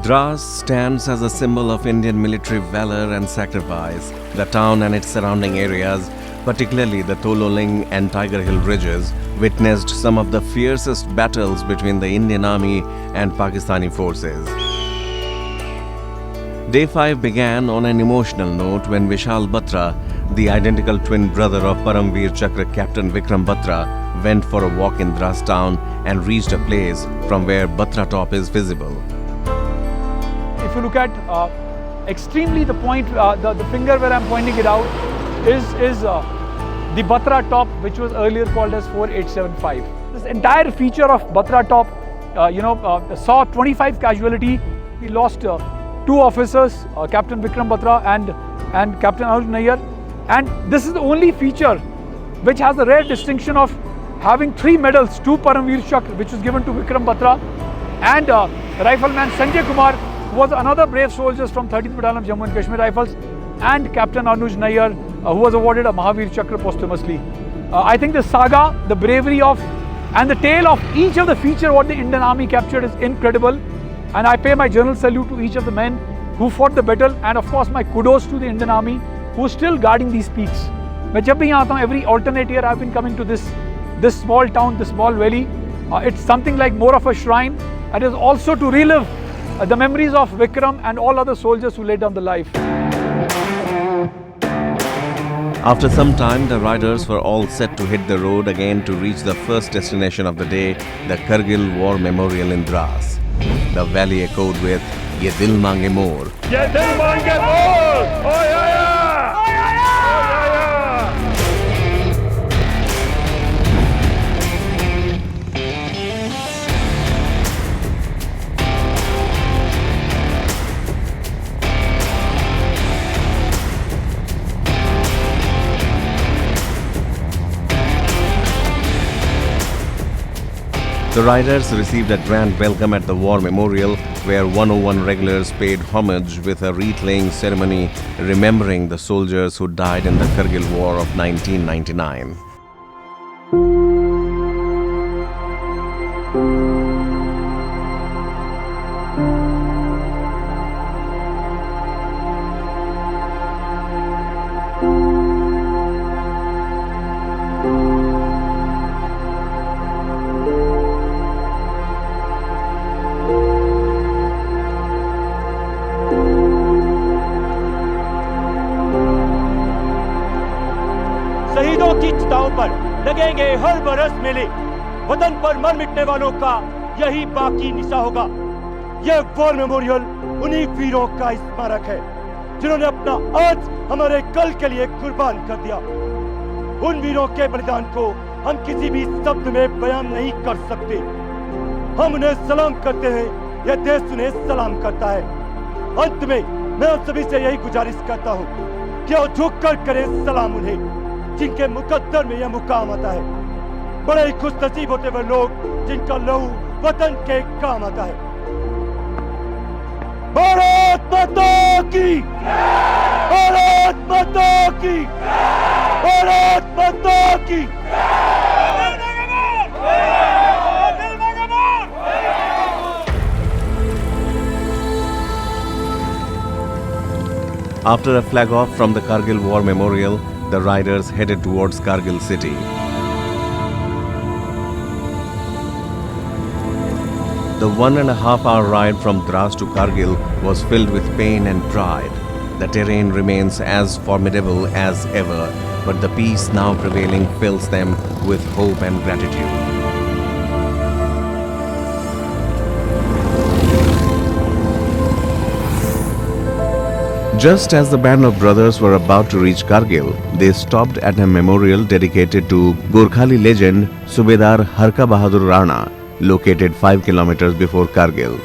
Dras stands as a symbol of Indian military valor and sacrifice. The town and its surrounding areas, particularly the Tololing and Tiger Hill ridges, witnessed some of the fiercest battles between the Indian Army and Pakistani forces. Day 5 began on an emotional note when Vishal Batra, the identical twin brother of Paramveer Chakra Captain Vikram Batra, went for a walk in Dras town and reached a place from where Batra Top is visible. If you look at extremely the point, the finger where I'm pointing it out is the Batra Top, which was earlier called as 4875. This entire feature of Batra Top, saw 25 casualty. We lost 2 officers, Captain Vikram Batra and Captain Anuj Nayyar. And this is the only feature which has the rare distinction of having 3 medals, 2 Paramveer Chakra, which was given to Vikram Batra, and Rifleman Sanjay Kumar, who was another brave soldier from 30th Battalion of Jammu and Kashmir Rifles, and Captain Anuj Nayyar, who was awarded a Mahavir Chakra posthumously. I think the saga, the bravery of, and the tale of each of the feature what the Indian Army captured is incredible. And I pay my general salute to each of the men who fought the battle, and of course my kudos to the Indian Army who is still guarding these peaks. मैं जब भी यहाँ आता हूँ, every alternate year I've been coming to this small town, this small valley. It's something like more of a shrine. It is also to relive the memories of Vikram and all other soldiers who laid down their life. After some time, the riders were all set to hit the road again to reach the first destination of the day, the Kargil War Memorial in Dras. The valley echoed with "Ye Dil Mange More." Ye Dil Mange More! Oh yeah, yeah! The riders received a grand welcome at the War Memorial, where 101 regulars paid homage with a wreath-laying ceremony remembering the soldiers who died in the Kargil War of 1999. शहीदों की चिताओं पर लगेंगे हर बरस मेले, वतन पर मर मिटने वालों का यही बाकी निशा होगा। यह वॉर मेमोरियल उन्हीं वीरों का स्मारक है जिन्होंने अपना आज हमारे कल के लिए कुर्बान कर दिया। उन वीरों के बलिदान को हम किसी भी शब्द में बयान नहीं कर सकते। हम उन्हें सलाम करते हैं, यह देश उन्हें सलाम करता है। अंत में मैं आप सभी से यही गुजारिश करता हूँ कि वो झुककर करें सलाम उन्हें जिनके मुकद्दर में यह मुकाम आता है। बड़े ही खुश नसीब होते हुए लोग जिनका लहू वतन के काम आता है। भारत माता की, भारत माता की, भारत माता की। After a flag off from the Kargil War Memorial, the riders headed towards Kargil city. The 1.5-hour ride from Dras to Kargil was filled with pain and pride. The terrain remains as formidable as ever, but the peace now prevailing fills them with hope and gratitude. Just as the band of brothers were about to reach Kargil, they stopped at a memorial dedicated to Gorkhali legend Subedar Harka Bahadur Rana, located 5 kilometers before Kargil.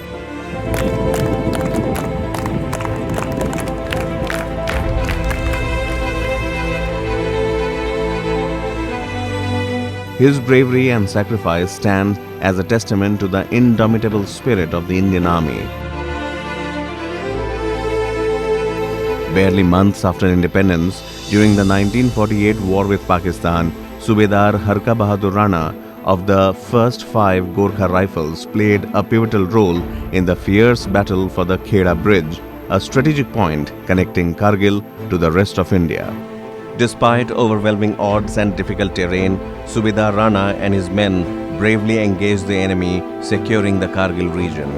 His bravery and sacrifice stand as a testament to the indomitable spirit of the Indian Army. Barely months after independence, during the 1948 war with Pakistan, Subedar Harka Bahadur Rana of the first 5 Gorkha Rifles played a pivotal role in the fierce battle for the Kheda Bridge, a strategic point connecting Kargil to the rest of India. Despite overwhelming odds and difficult terrain, Subedar Rana and his men bravely engaged the enemy, securing the Kargil region.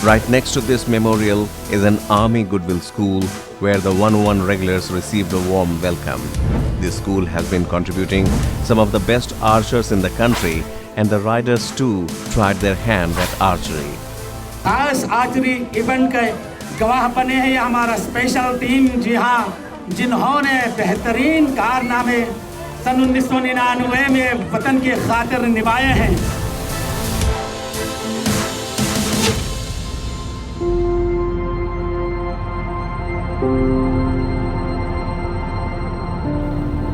Right next to this memorial is an Army Goodwill School where the 101 regulars received a warm welcome. This school has been contributing some of the best archers in the country, and the riders too tried their hand at archery. आज archery event के गवाह बने हैं ये हमारा special team, जी हाँ, जिन्होंने बेहतरीन कारनामे सन 1999 में वतन की खातिर निभाए हैं।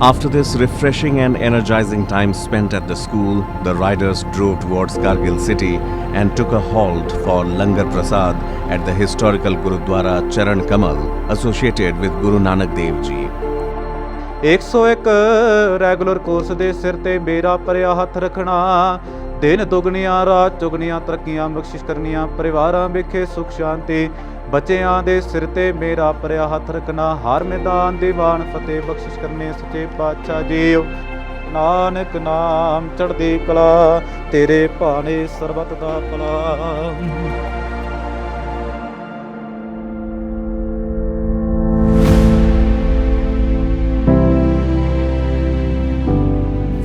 After this refreshing and energizing time spent at the school, the riders drove towards Kargil city and took a halt for Langar Prasad at the historical Gurudwara Charan Kamal associated with Guru Nanak Dev Ji. 101 regular course ਦੇ ਸਿਰ ਤੇ ਮੇਰਾ ਭਰਿਆ ਹੱਥ ਰੱਖਣਾ, ਦਿਨ ਦੁਗਣੀਆਂ ਰਾਤ ਚੁਗਣੀਆਂ ਤਰੱਕੀਆਂ ਬਖਸ਼ਿਸ਼ ਕਰਨੀਆਂ, ਪਰਿਵਾਰਾਂ ਵਿਖੇ ਸੁਖ ਸ਼ਾਂਤੀ, ਬੱਚਿਆਂ ਦੇ ਸਿਰ ਤੇ ਮੇਰਾ ਭਰਿਆ ਹੱਥ ਰੱਖਣਾ, ਹਰ ਮੈਦਾਨ ਦੀਵਾਨ ਫਤਿਹ ਬਖਸ਼ਿਸ਼ ਕਰਨੇ ਸੱਚੇ ਪਾਤਸ਼ਾਹ ਜੀ। ਨਾਨਕ ਨਾਮ ਚੜ੍ਹਦੀ ਕਲਾ, ਤੇਰੇ ਭਾਣੇ ਸਰਬਤ ਦਾ ਭਲਾ।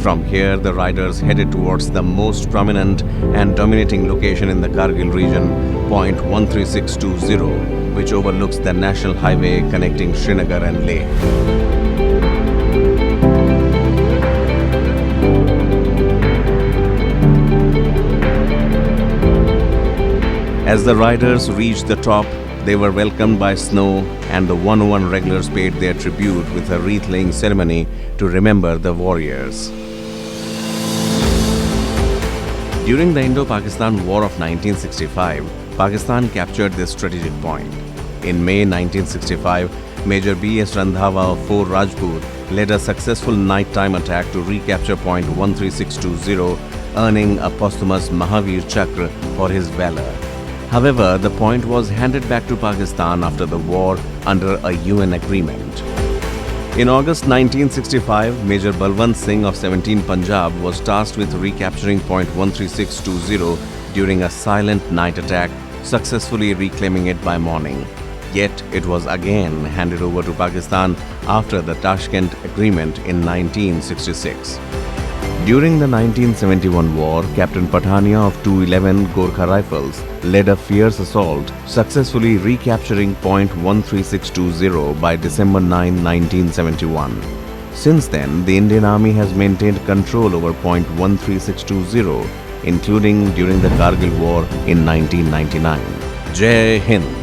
From here, the riders headed towards the most prominent and dominating location in the Kargil region, point 13620, which overlooks the national highway connecting Srinagar and Leh. As the riders reached the top, they were welcomed by snow, and the 101 regulars paid their tribute with a wreath-laying ceremony to remember the warriors. During the Indo-Pakistan War of 1965, Pakistan captured this strategic point. In May 1965, Major B.S. Randhawa of Fort Rajput led a successful nighttime attack to recapture point 13620, earning a posthumous Mahavir Chakra for his valor. However, the point was handed back to Pakistan after the war under a UN agreement. In August 1965, Major Balwant Singh of 17 Punjab was tasked with recapturing point 13620 during a silent night attack, successfully reclaiming it by morning. Yet it was again handed over to Pakistan after the Tashkent Agreement in 1966. During the 1971 war, Captain Pathania of 211 Gorkha Rifles led a fierce assault, successfully recapturing point 13620 by December 9, 1971. Since then, the Indian Army has maintained control over point 13620, including during the Kargil War in 1999. Jai Hind!